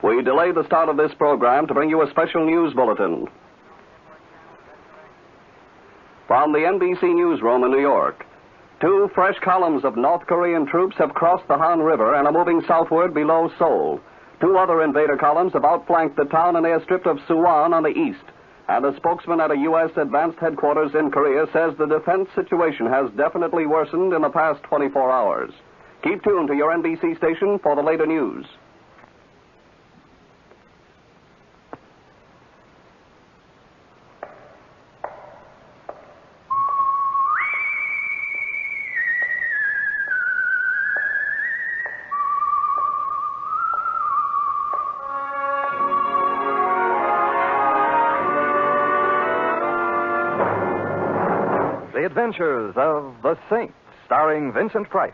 We delayed the start of this program to bring you a special news bulletin. From the NBC newsroom in New York, 2 fresh columns of North Korean troops have crossed the Han River and are moving southward below Seoul. 2 other invader columns have outflanked the town and airstrip of Suwon on the east. And a spokesman at a U.S. advanced headquarters in Korea says the defense situation has definitely worsened in the past 24 hours. Keep tuned to your NBC station for the later news. The Adventures of the Saint, starring Vincent Price.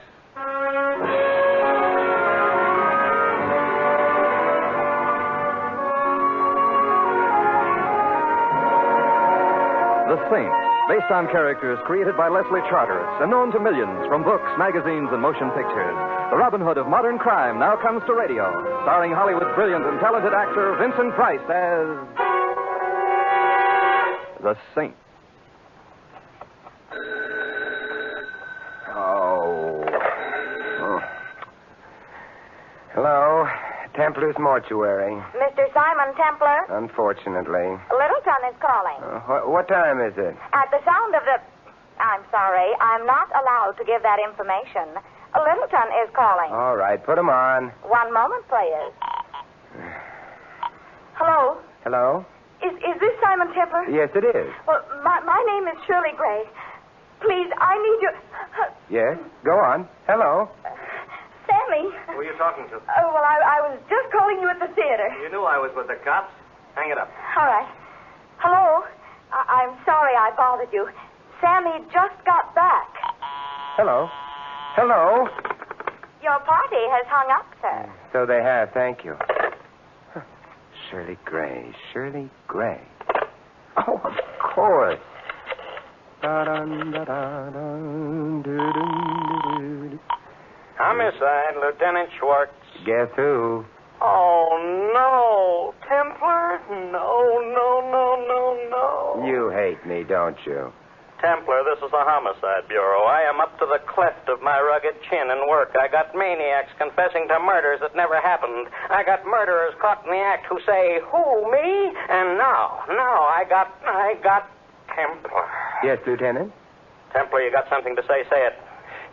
The Saint, based on characters created by Leslie Charteris and known to millions from books, magazines, and motion pictures. The Robin Hood of modern crime now comes to radio, starring Hollywood's brilliant and talented actor Vincent Price as the Saint. Hello, Templar's mortuary. Mr. Simon Templar? Unfortunately. Littleton is calling. What time is it? At the sound of the... I'm sorry, I'm not allowed to give that information. Littleton is calling. All right, put him on. One moment, please. Hello? Hello? Is this Simon Templar? Yes, it is. Well, my name is Shirley Gray. Please, I need your... Yes, go on. Hello? Sammy. Who are you talking to? Oh, well, I was just calling you at the theater. You knew I was with the cops. Hang it up. All right. Hello? I'm sorry I bothered you. Sammy just got back. Hello? Hello? Your party has hung up, sir. So they have, thank you. Shirley Gray, Shirley Gray. Oh, of course. Homicide, Lieutenant Schwartz. Guess who? Oh, no. Templar? No. You hate me, don't you? Templar, this is the Homicide Bureau. I am up to the cleft of my rugged chin in work. I got maniacs confessing to murders that never happened. I got murderers caught in the act who say, who, me? And now, I got Templar. Yes, Lieutenant? Templar, you got something to say? Say it.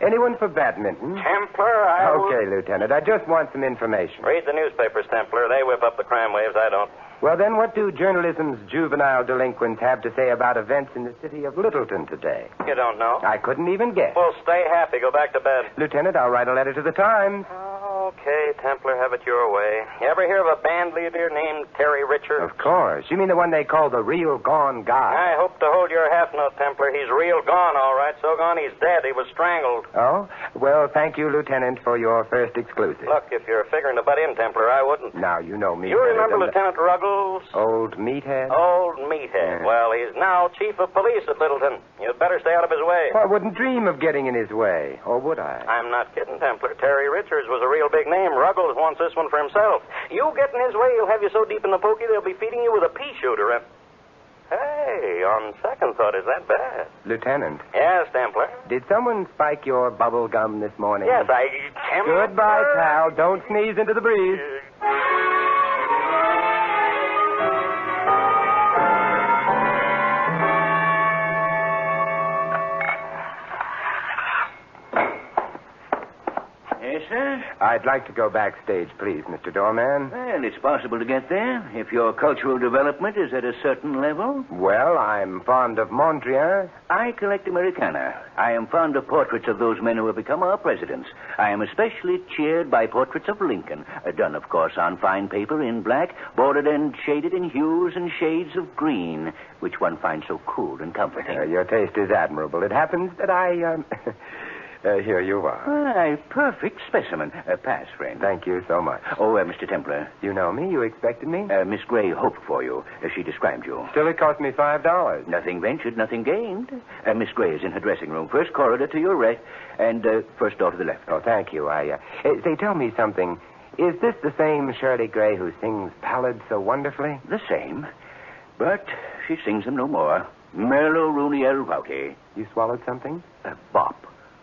Anyone for badminton? Templar, Okay, Lieutenant. I just want some information. Read the newspapers, Templar. They whip up the crime waves. I don't. Well, then, what do journalism's juvenile delinquents have to say about events in the city of Littleton today? You don't know? I couldn't even guess. Well, stay happy. Go back to bed. Lieutenant, I'll write a letter to the Times. Okay, Templar, have it your way. You ever hear of a band leader named Terry Richards? Of course. You mean the one they call the real gone guy? I hope to hold your half note, Templar. He's real gone, all right. So gone he's dead. He was strangled. Oh? Well, thank you, Lieutenant, for your first exclusive. Look, if you're figuring to butt in, Templar, I wouldn't. Now, you know me. You remember better than Lieutenant Ruggles? Old meathead? Old meathead. Yeah. Well, he's now chief of police at Littleton. You'd better stay out of his way. Well, I wouldn't dream of getting in his way. Or would I? I'm not kidding, Templar. Terry Richards was a real big name. Ruggles wants this one for himself. You get in his way, he'll have you so deep in the pokey they'll be feeding you with a pea shooter. And hey, on second thought, is that bad? Lieutenant. Yes, Templar. Did someone spike your bubble gum this morning? Yes, Goodbye, pal. Don't sneeze into the breeze. Yes, sir? I'd like to go backstage, please, Mr. Doorman. Well, it's possible to get there if your cultural development is at a certain level. Well, I'm fond of Mondrian. I collect Americana. I am fond of portraits of those men who have become our presidents. I am especially cheered by portraits of Lincoln, done, of course, on fine paper in black, bordered and shaded in hues and shades of green, which one finds so cool and comforting. Your taste is admirable. It happens that I, here you are. Why, perfect specimen. Pass, friend. Thank you so much. Oh, Mr. Templar. You know me? You expected me? Miss Gray hoped for you. She described you. Still, it cost me $5. Nothing ventured, nothing gained. Miss Gray is in her dressing room. First corridor to your right, and first door to the left. Oh, thank you. Say, tell me something. Is this the same Shirley Gray who sings ballads so wonderfully? The same. But she sings them no more. Merlo Rooney El Vauke. You swallowed something? A bop.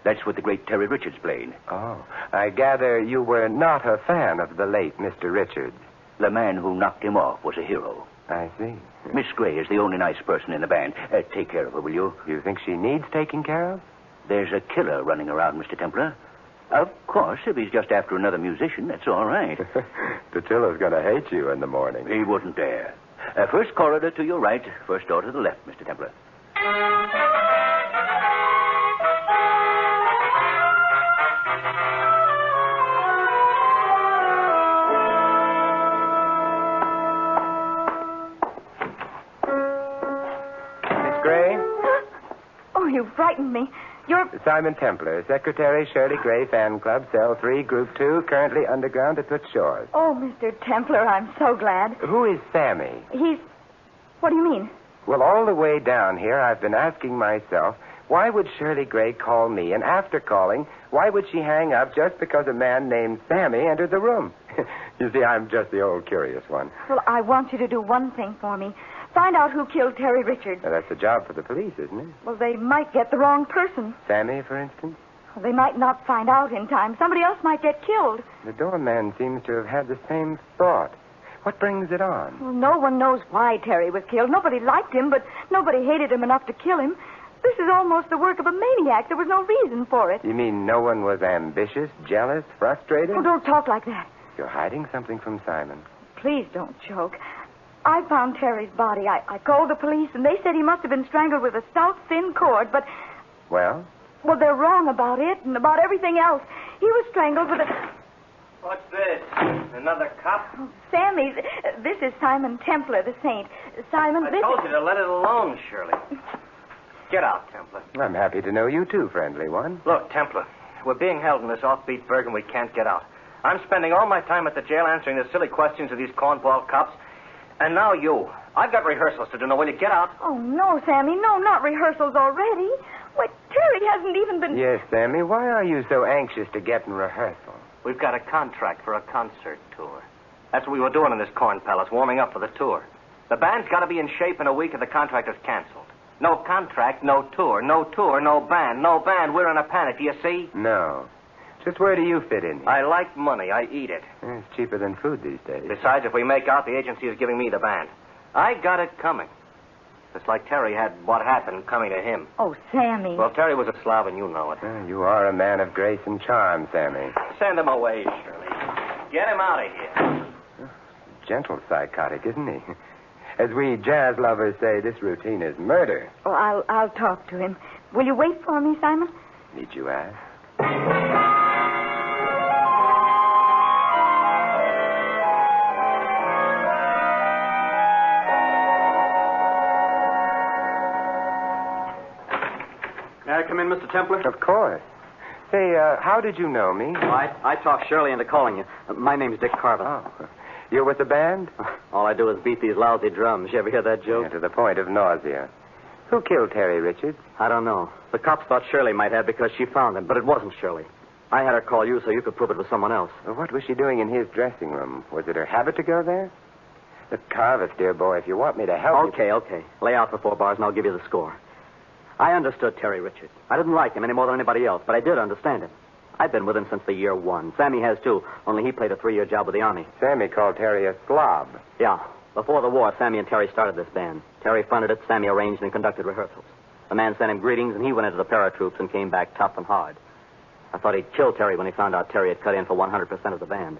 That's what the great Terry Richards played. Oh, I gather you were not a fan of the late Mr. Richards. The man who knocked him off was a hero. I see. Miss Gray is the only nice person in the band. Take care of her, will you? You think she needs taking care of? There's a killer running around, Mr. Templar. Of course, if he's just after another musician, that's all right. Patilla's going to hate you in the morning. He wouldn't dare. First corridor to your right, first door to the left, Mr. Templar. Miss Gray? Oh, you frightened me. You're... Simon Templar, Secretary, Shirley Gray Fan Club, Cell 3, Group 2, currently underground at Toots Shores. Oh, Mr. Templar, I'm so glad. Who is Sammy? He's... What do you mean? Well, all the way down here, I've been asking myself, why would Shirley Gray call me? And after calling, why would she hang up just because a man named Sammy entered the room? You see, I'm just the old curious one. Well, I want you to do one thing for me. Find out who killed Terry Richards. Now, that's a job for the police, isn't it? Well, they might get the wrong person. Sammy, for instance? Well, they might not find out in time. Somebody else might get killed. The doorman seems to have had the same thought. What brings it on? Well, no one knows why Terry was killed. Nobody liked him, but nobody hated him enough to kill him. This is almost the work of a maniac. There was no reason for it. You mean no one was ambitious, jealous, frustrated? Oh, don't talk like that. You're hiding something from Simon. Please don't joke. I found Terry's body. I called the police, and they said he must have been strangled with a stout, thin cord, but... Well? Well, they're wrong about it and about everything else. He was strangled with a... What's this? Another cup? Oh, Sammy, this is Simon Templar, the saint. Simon, I this told is... you to let it alone, Shirley. Get out, Templar. I'm happy to know you too, friendly one. Look, Templar, we're being held in this offbeat burg and we can't get out. I'm spending all my time at the jail answering the silly questions of these cornball cops. And now you. I've got rehearsals to do. Now, will you get out? Oh, no, Sammy. No, not rehearsals already. Why, Terry hasn't even been... Yes, Sammy. Why are you so anxious to get in rehearsal? We've got a contract for a concert tour. That's what we were doing in this corn palace, warming up for the tour. The band's got to be in shape in a week or the contract is canceled. No contract, no tour. No tour, no band. No band. We're in a panic. Do you see? No. Just where do you fit in here? I like money. I eat it. It's cheaper than food these days. Besides, if we make out, the agency is giving me the band. I got it coming. Just like Terry had what happened coming to him. Oh, Sammy. Well, Terry was a Slav, and you know it. You are a man of grace and charm, Sammy. Send him away, Shirley. Get him out of here. Gentle psychotic, isn't he? As we jazz lovers say, this routine is murder. Oh, I'll talk to him. Will you wait for me, Simon? Need you ask? May I come in, Mr. Templar? Of course. Say, how did you know me? I talked Shirley into calling you. My name's Dick Carver. Oh. You're with the band? All I do is beat these lousy drums. You ever hear that joke? Yeah, to the point of nausea. Who killed Terry Richards? I don't know. The cops thought Shirley might have because she found him, but it wasn't Shirley. I had her call you so you could prove it was someone else. Well, what was she doing in his dressing room? Was it her habit to go there? Look, Carvis, dear boy, if you want me to help you... Okay. Lay out for 4 bars and I'll give you the score. I understood Terry Richards. I didn't like him any more than anybody else, but I did understand him. I've been with him since the year 1. Sammy has, too, only he played a 3-year job with the Army. Sammy called Terry a slob. Yeah. Before the war, Sammy and Terry started this band. Terry funded it, Sammy arranged and conducted rehearsals. The man sent him greetings, and he went into the paratroops and came back tough and hard. I thought he'd kill Terry when he found out Terry had cut in for 100% of the band.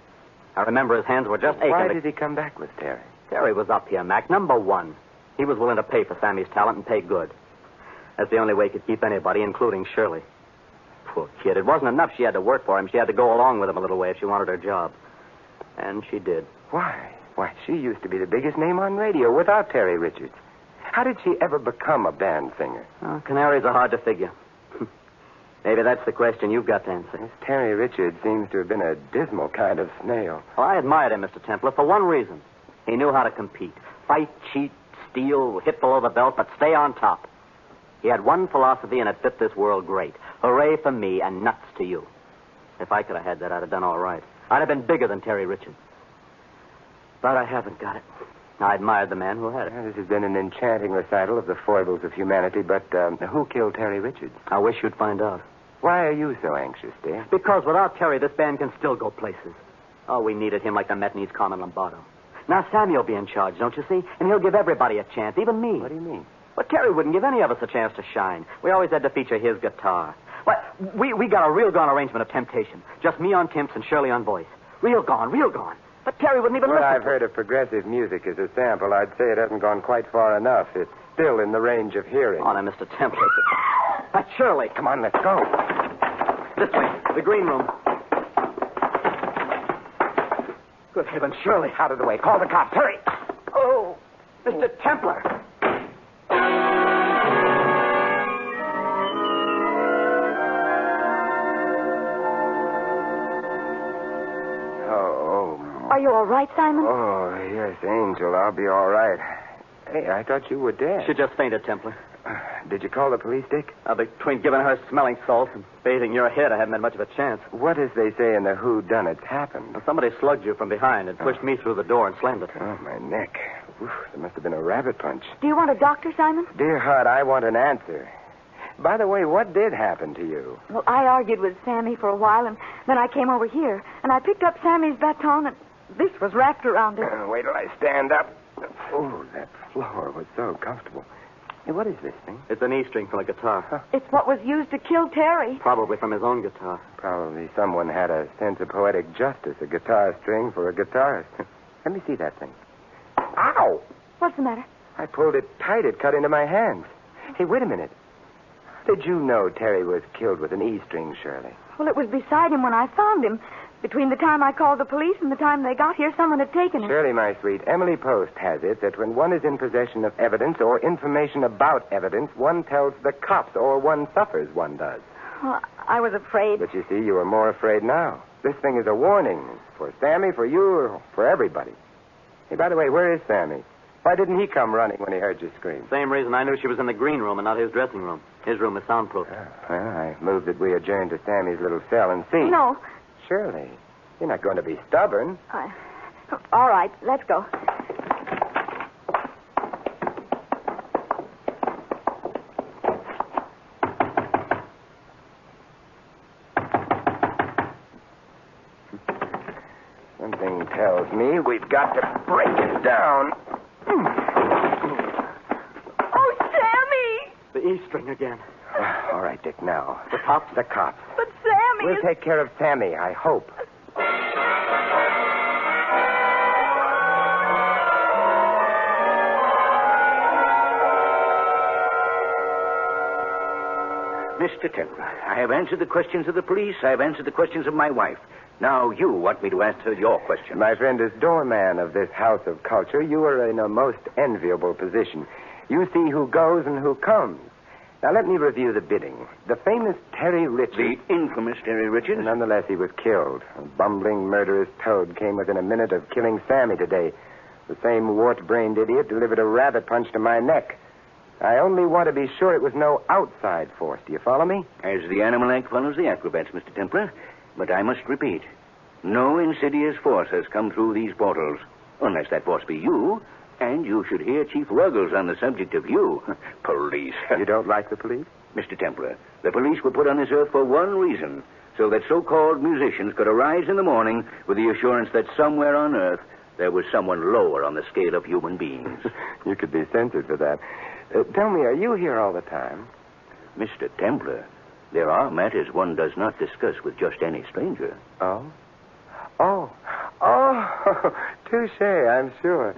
I remember his hands were just aching. Why did he come back with Terry? Terry was up here, Mac. Number 1. He was willing to pay for Sammy's talent and pay good. That's the only way he could keep anybody, including Shirley. Poor kid. It wasn't enough she had to work for him. She had to go along with him a little way if she wanted her job. And she did. Why? Why, she used to be the biggest name on radio without Terry Richards. How did she ever become a band singer? Canaries are hard to figure. Maybe that's the question you've got to answer. This Terry Richards seems to have been a dismal kind of snail. Well, I admired him, Mr. Templar, for one reason. He knew how to compete. Fight, cheat, steal, hit below the belt, but stay on top. He had one philosophy, and it fit this world great. Hooray for me and nuts to you. If I could have had that, I'd have done all right. I'd have been bigger than Terry Richards. But I haven't got it. I admired the man who had it. This has been an enchanting recital of the foibles of humanity, but who killed Terry Richards? I wish you'd find out. Why are you so anxious, dear? Because without Terry, this band can still go places. Oh, we needed him like the Met needs Carmen Lombardo. Now Sammy will be in charge, don't you see? And he'll give everybody a chance, even me. What do you mean? Well, Terry wouldn't give any of us a chance to shine. We always had to feature his guitar. Well, we got a real gone arrangement of Temptation. Just me on timps and Shirley on voice. Real gone. But Terry wouldn't even listen. I've heard of progressive music as a sample. I'd say it hasn't gone quite far enough. It's still in the range of hearing. Oh, now, Mr. Templar. That's Shirley. Come on, let's go. This way, the green room. Good heavens, Shirley. Out of the way. Call the cops. Hurry. Oh, Mr. Templar. Are you all right, Simon? Oh, yes, Angel. I'll be all right. Hey, I thought you were dead. She just fainted, Templar. Did you call the police, Dick? Between giving her smelling salts and bathing your head, I haven't had much of a chance. What, as they say in the whodunits, happened? Well, somebody slugged you from behind and pushed me through the door and slammed it. Oh, my neck. Oof, there must have been a rabbit punch. Do you want a doctor, Simon? Dear heart, I want an answer. By the way, what did happen to you? Well, I argued with Sammy for a while, and then I came over here, and I picked up Sammy's baton, and this was wrapped around it. Wait till I stand up. Oh, that floor was so comfortable. Hey, what is this thing? It's an E string from a guitar. Huh. It's what was used to kill Terry. Probably from his own guitar. Probably someone had a sense of poetic justice, a guitar string for a guitarist. Let me see that thing. Ow! What's the matter? I pulled it tight. It cut into my hands. Hey, wait a minute. How did you know Terry was killed with an E string, Shirley? Well, it was beside him when I found him. Between the time I called the police and the time they got here, someone had taken it. Shirley, my sweet, Emily Post has it that when one is in possession of evidence or information about evidence, one tells the cops, or one suffers, one does. Well, I was afraid. But you see, you are more afraid now. This thing is a warning for Sammy, for you, or for everybody. Hey, by the way, where is Sammy? Why didn't he come running when he heard you scream? Same reason I knew she was in the green room and not his dressing room. His room is soundproof. Well, I moved that we adjourn to Sammy's little cell and see. No. Shirley, you're not going to be stubborn. All right, let's go. Something tells me we've got to break it down. Oh, Sammy! The E string again. All right, Dick, now. The cops? The cops. But Sammy We'll take care of Sammy, I hope. Mr. Templar, I have answered the questions of the police. I have answered the questions of my wife. Now you want me to answer your question. My friend, as doorman of this house of culture, you are in a most enviable position. You see who goes and who comes. Now, let me review the bidding. The famous Terry Richards... The infamous Terry Richards? Nonetheless, he was killed. A bumbling, murderous toad came within a minute of killing Sammy today. The same wart-brained idiot delivered a rabbit punch to my neck. I only want to be sure it was no outside force. Do you follow me? As the animal act follows the acrobats, Mr. Templar. But I must repeat, no insidious force has come through these portals. Unless that force be you, and you should hear Chief Ruggles on the subject of you. Police. You don't like the police? Mr. Templar, the police were put on this earth for one reason, so that so-called musicians could arise in the morning with the assurance that somewhere on earth there was someone lower on the scale of human beings. You could be censored for that. Tell me, are you here all the time? Mr. Templar, there are matters one does not discuss with just any stranger. Oh? Oh, touche, I'm sure.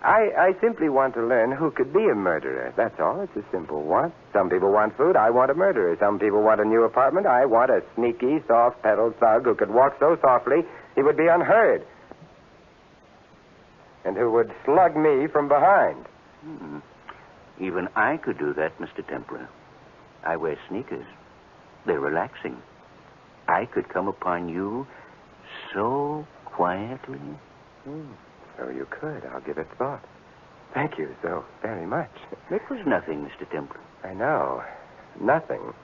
I simply want to learn who could be a murderer. That's all. It's a simple want. Some people want food. I want a murderer. Some people want a new apartment. I want a sneaky, soft-pedaled thug who could walk so softly he would be unheard. And who would slug me from behind. Even I could do that, Mr. Templar. I wear sneakers. They're relaxing. I could come upon you so quietly. So you could. I'll give it thought. Thank you so very much. It was nothing, Mr. Templar. I know. Nothing.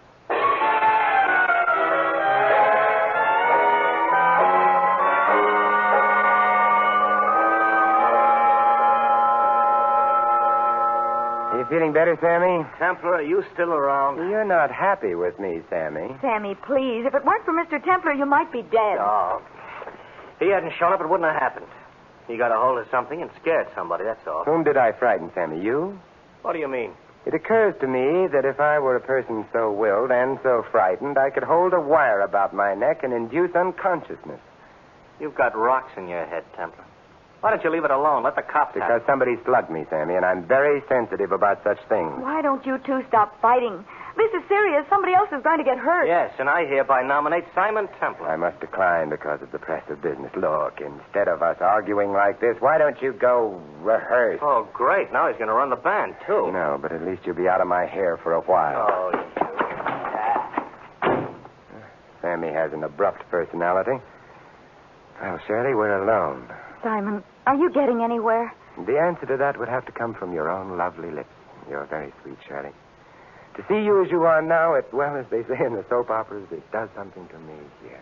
You feeling better, Sammy? Templar, are you still around? You're not happy with me, Sammy. Sammy, please. If it weren't for Mr. Templar, you might be dead. Oh. If he hadn't shown up, it wouldn't have happened. He got a hold of something and scared somebody, that's all. Whom did I frighten, Sammy? You? What do you mean? It occurs to me that if I were a person so willed and so frightened, I could hold a wire about my neck and induce unconsciousness. You've got rocks in your head, Templar. Why don't you leave it alone? Let the cops have Because it. somebody slugged me, Sammy, and I'm very sensitive about such things. Why don't you two stop fighting? This is serious. Somebody else is going to get hurt. Yes, and I hereby nominate Simon Templar. I must decline because of the press of business. Look, instead of us arguing like this, why don't you go rehearse? Oh, great. Now he's going to run the band, too. No, but at least you'll be out of my hair for a while. Oh, Sammy has an abrupt personality. Well, Shirley, we're alone. Simon, are you getting anywhere? The answer to that would have to come from your own lovely lips. You're very sweet, Shirley. To see you as you are now, well, as they say in the soap operas, it does something to me here.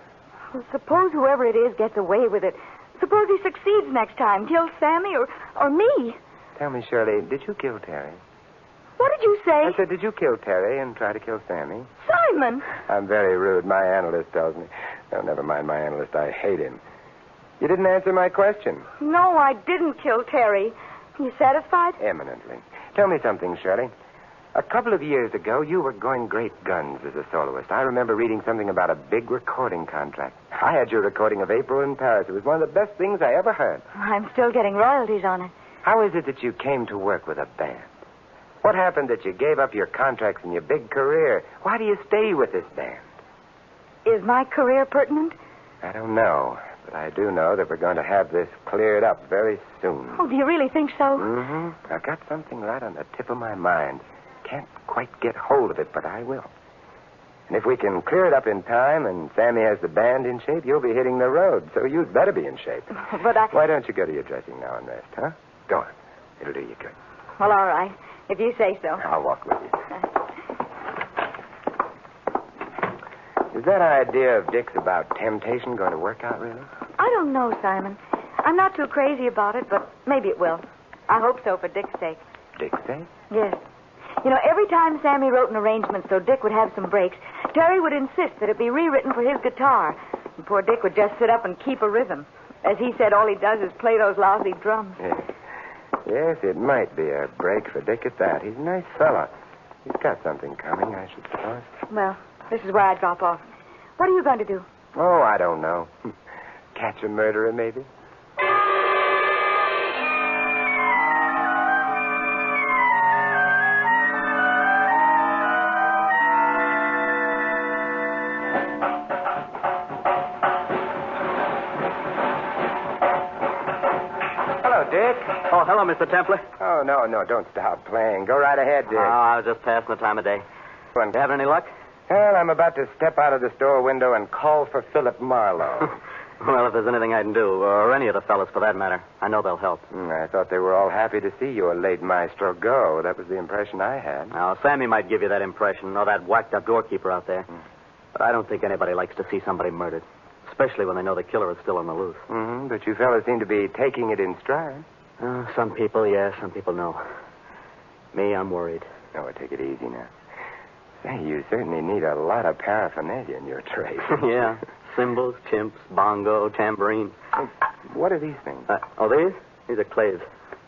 Well, suppose whoever it is gets away with it. Suppose he succeeds next time, kills Sammy or me. Tell me, Shirley, did you kill Terry? What did you say? I said, did you kill Terry and try to kill Sammy? Simon! I'm very rude. My analyst tells me. No, never mind my analyst. I hate him. You didn't answer my question. No, I didn't kill Terry. You satisfied? Eminently. Tell me something, Shirley. A couple of years ago, you were going great guns as a soloist. I remember reading something about a big recording contract. I had your recording of April in Paris. It was one of the best things I ever heard. I'm still getting royalties on it. How is it that you came to work with a band? What happened that you gave up your contracts and your big career? Why do you stay with this band? Is my career pertinent? I don't know, but I do know that we're going to have this cleared up very soon. Oh, do you really think so? Mm-hmm. I've got something right on the tip of my mind. Can't quite get hold of it, but I will. And if we can clear it up in time and Sammy has the band in shape, you'll be hitting the road, so you'd better be in shape. But Why don't you go to your dressing now and rest, huh? Go on. It'll do you good. Well, all right. If you say so. I'll walk with you. Is that idea of Dick's about temptation going to work out, really? I don't know, Simon. I'm not too crazy about it, but maybe it will. I hope so for Dick's sake. Dick's sake? Yes. You know, every time Sammy wrote an arrangement so Dick would have some breaks, Terry would insist that it be rewritten for his guitar. And poor Dick would just sit up and keep a rhythm. As he said, all he does is play those lousy drums. Yes, it might be a break for Dick at that. He's a nice fella. He's got something coming, I should suppose. Well, this is where I drop off. What are you going to do? Oh, I don't know. Catch a murderer, maybe? Dick? Oh, hello, Mr. Templar. Oh, no, don't stop playing. Go right ahead, Dick. Oh, I was just passing the time of day. You having any luck? Well, I'm about to step out of the store window and call for Philip Marlowe. Well, if there's anything I can do, or any of the fellas for that matter, I know they'll help. I thought they were all happy to see your late maestro go. That was the impression I had. Now, Sammy might give you that impression, or that whacked-up doorkeeper out there. But I don't think anybody likes to see somebody murdered, especially when they know the killer is still on the loose. Mm-hmm, but you fellas seem to be taking it in stride. Some people, yes, some people, no. Me, I'm worried. Oh, take it easy now. Say, you certainly need a lot of paraphernalia in your trade. Yeah. Cymbals, chimps, bongo, tambourine. What are these things? These? These are claves.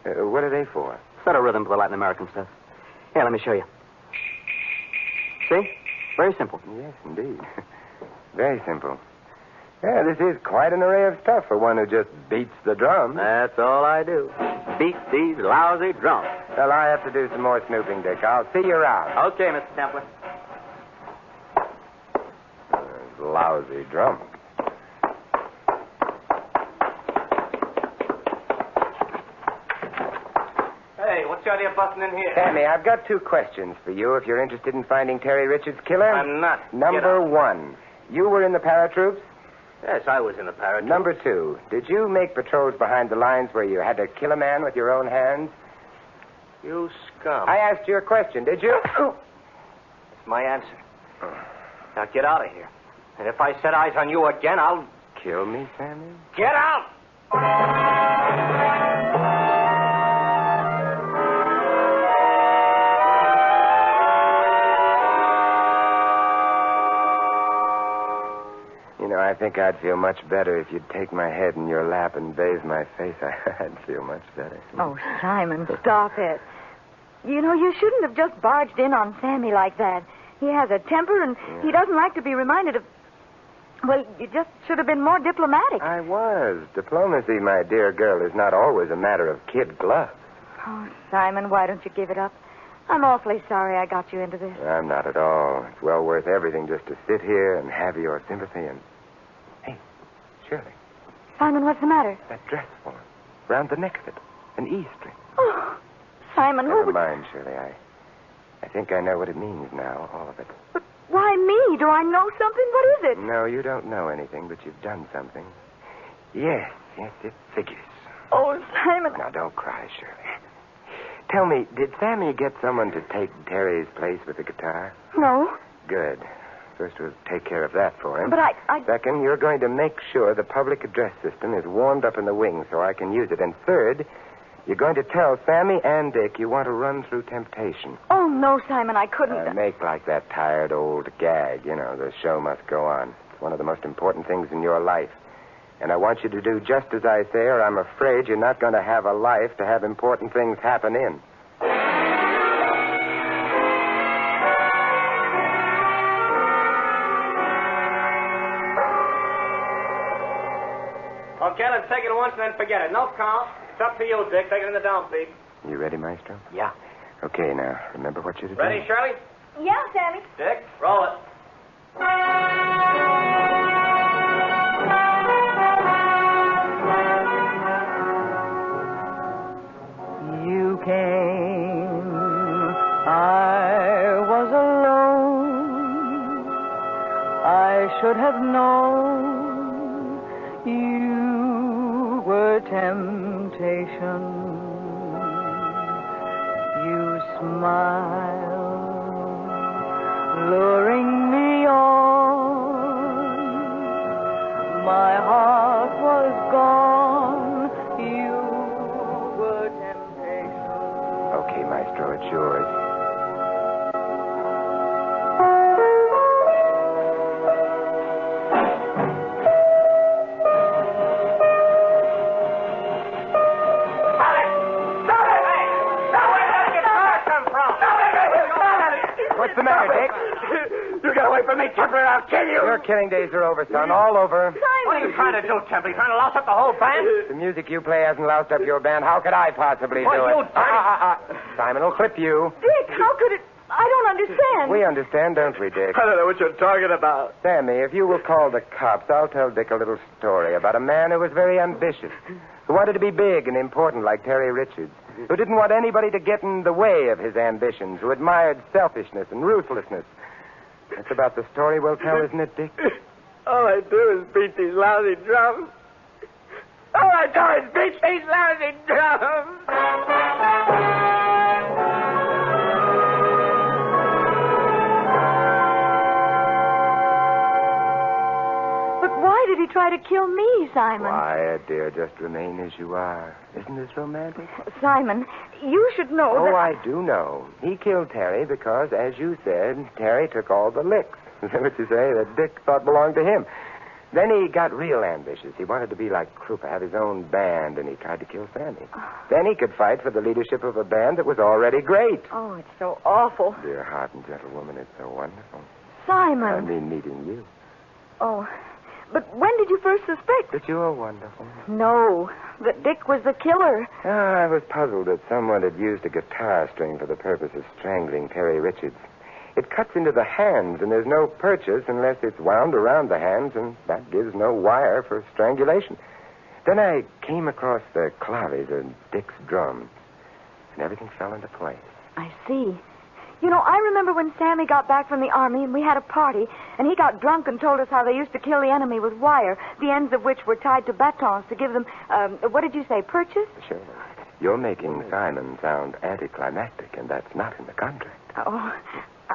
What are they for? Set a rhythm for the Latin American stuff. Here, let me show you. See? Very simple. Yes, indeed. Very simple. Yeah, this is quite an array of stuff for one who just beats the drum. That's all I do. Beat these lousy drums. Well, I have to do some more snooping, Dick. I'll see you around. Okay, Mr. Templar. Lousy drum. Hey, what's the idea of busting in here? Sammy, I've got 2 questions for you if you're interested in finding Terry Richards' killer. I'm not. Number 1, you were in the paratroops? Yes, I was in the paratroops. Number 2, did you make patrols behind the lines where you had to kill a man with your own hands? You scum. I asked you a question, did you? That's my answer. Now get out of here. And if I set eyes on you again, I'll... Kill me, Sammy? Get out! I think I'd feel much better if you'd take my head in your lap and bathe my face. I'd feel much better. Oh, Simon, stop it. You know, you shouldn't have just barged in on Sammy like that. He has a temper, and he doesn't like to be reminded of... Well, you just should have been more diplomatic. I was. Diplomacy, my dear girl, is not always a matter of kid gloves. Oh, Simon, why don't you give it up? I'm awfully sorry I got you into this. I'm not at all. It's well worth everything just to sit here and have your sympathy and... Hey, Shirley. Simon, what's the matter? That dress form. Round the neck of it. An E string. Oh, Simon, Never mind, Shirley. I think I know what it means now, all of it. But why me? Do I know something? What is it? No, you don't know anything, but you've done something. Yes, it figures. Oh, Simon. Now, don't cry, Shirley. Tell me, did Sammy get someone to take Terry's place with the guitar? No. Good. First, we'll take care of that for him. But I... Second, you're going to make sure the public address system is warmed up in the wing so I can use it. And third, you're going to tell Sammy and Dick you want to run through Temptation. Oh, no, Simon, I couldn't... Make like that tired old gag. You know, the show must go on. It's one of the most important things in your life. And I want you to do just as I say, or I'm afraid you're not going to have a life to have important things happen in. Okay, let's take it once and then forget it. No count. It's up to you, Dick. Take it in the downbeat. You ready, Maestro? Yeah. Okay, now, remember what you're to do. Ready, Shirley? Yeah, Sammy. Dick, roll it. You came, I was alone. I should have known you were temptation. You smiled, luring me on. My heart was gone. You were temptation. Okay, Maestro, it's yours. What's the matter, Dick? You get away from me, Templar, I'll kill you. Your killing days are over, son. All over. What are you trying to do, Templar? You trying to louse up the whole band? The music you play hasn't loused up your band. How could I possibly Boy, do you it? dirty- Simon will clip you. Dick, how could it... I don't understand. We understand, don't we, Dick? I don't know what you're talking about. Sammy, if you will call the cops, I'll tell Dick a little story about a man who was very ambitious, who wanted to be big and important like Terry Richards, who didn't want anybody to get in the way of his ambitions, who admired selfishness and ruthlessness. That's about the story we'll tell, isn't it, Dick? All I do is beat these lousy drums. All I do is beat these lousy drums. Why did he try to kill me, Simon? Quiet, dear. Just remain as you are. Isn't this romantic? Simon, you should know that... Oh, I do know. He killed Terry because, as you said, Terry took all the licks. Is that what you say? That Dick thought belonged to him. Then he got real ambitious. He wanted to be like Krupa, have his own band, and he tried to kill Sammy. Then he could fight for the leadership of a band that was already great. Oh, it's so awful. Dear heart and gentle woman, it's so wonderful. Simon. I mean meeting you. Oh, but when did you first suspect? That you are wonderful. No, that Dick was the killer. I was puzzled that someone had used a guitar string for the purpose of strangling Terry Richards. It cuts into the hands, and there's no purchase unless it's wound around the hands, and that gives no wire for strangulation. Then I came across the claves and Dick's drums, and everything fell into place. I see. You know, I remember when Sammy got back from the army and we had a party, and he got drunk and told us how they used to kill the enemy with wire, the ends of which were tied to batons to give them, what did you say, purchase? Sure. You're making Simon sound anticlimactic, and that's not in the contract. Oh,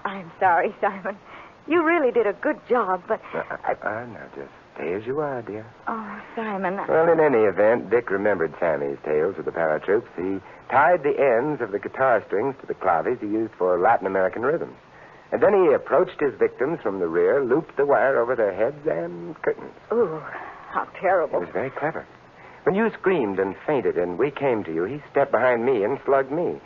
I'm sorry, Simon. You really did a good job, but... Now, just stay as you are, dear. Oh, Simon... Well, in any event, Dick remembered Sammy's tales with the paratroops. He tied the ends of the guitar strings to the claves he used for Latin American rhythms. And then he approached his victims from the rear, looped the wire over their heads and curtains. Ooh, how It terrible. was very clever. When you screamed and fainted and we came to you, he stepped behind me and slugged me.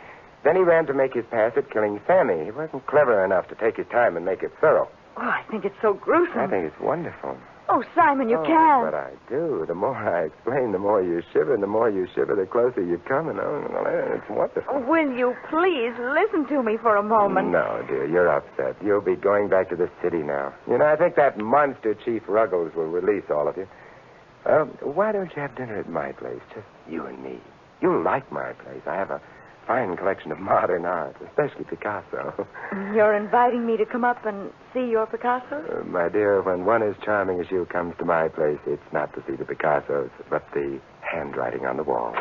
Then he ran to make his pass at killing Sammy. He wasn't clever enough to take his time and make it thorough. Oh, I think it's so gruesome. I think it's wonderful. Oh, Simon, you can't. But I do. The more I explain, the more you shiver. And the more you shiver, the closer you come. And it's wonderful. Oh, will you please listen to me for a moment? No, dear, you're upset. You'll be going back to the city now. You know, I think that monster Chief Ruggles will release all of you. Why don't you have dinner at my place? Just you and me. You'll like my place. I have a fine collection of modern art, especially Picasso. You're inviting me to come up and see your Picasso? My dear, when one as charming as you comes to my place, it's not to see the Picassos, but the handwriting on the wall.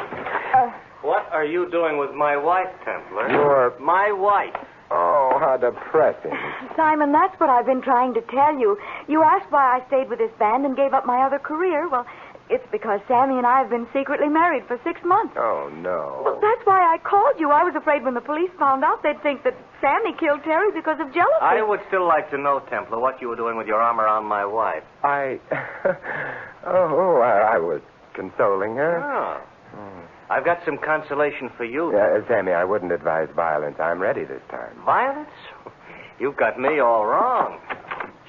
What are you doing with my wife, Templar? Your... My wife. Oh, how depressing. Simon, that's what I've been trying to tell you. You asked why I stayed with this band and gave up my other career. Well, it's because Sammy and I have been secretly married for 6 months. Oh, no. Well, that's why I called you. I was afraid when the police found out, they'd think that Sammy killed Terry because of jealousy. I would still like to know, Templar, what you were doing with your arm around my wife. I was consoling her. Oh. I've got some consolation for you. Sammy, I wouldn't advise violence. I'm ready this time. Violence? You've got me all wrong.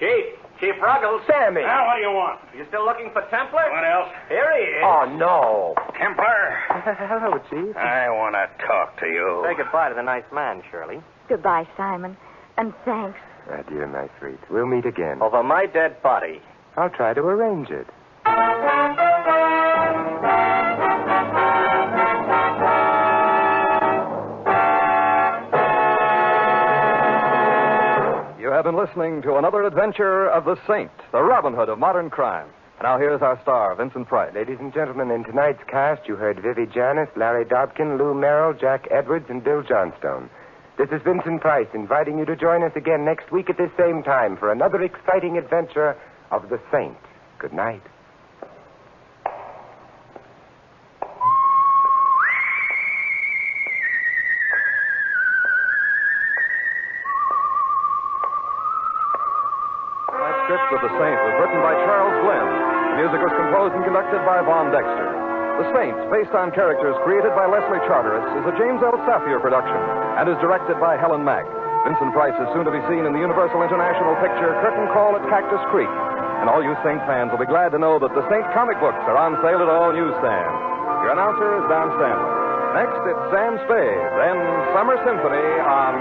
Chief Ruggles. Sammy! Now, what do you want? You still looking for Templar? What else? Here he is. Oh, no. Templar. Hello, Chief. I want to talk to you. Say goodbye to the nice man, Shirley. Goodbye, Simon. And thanks. Dear, my sweet. We'll meet again. Over my dead body. I'll try to arrange it. You have been listening to another adventure of the Saint, the Robin Hood of modern crime. And now here's our star, Vincent Price. Ladies and gentlemen, in tonight's cast, you heard Vivi Janis, Larry Dobkin, Lou Merrill, Jack Edwards, and Bill Johnstone. This is Vincent Price inviting you to join us again next week at this same time for another exciting adventure of the Saint. Good night. Script of The Saint was written by Charles Glenn. The music was composed and conducted by Von Dexter. The Saint, based on characters created by Leslie Charteris, is a James L. Safier production and is directed by Helen Mack. Vincent Price is soon to be seen in the Universal International picture Curtain Call at Cactus Creek. And all you Saint fans will be glad to know that the Saint comic books are on sale at all newsstands. Your announcer is Don Stanley. Next, it's Sam Spade, then Summer Symphony on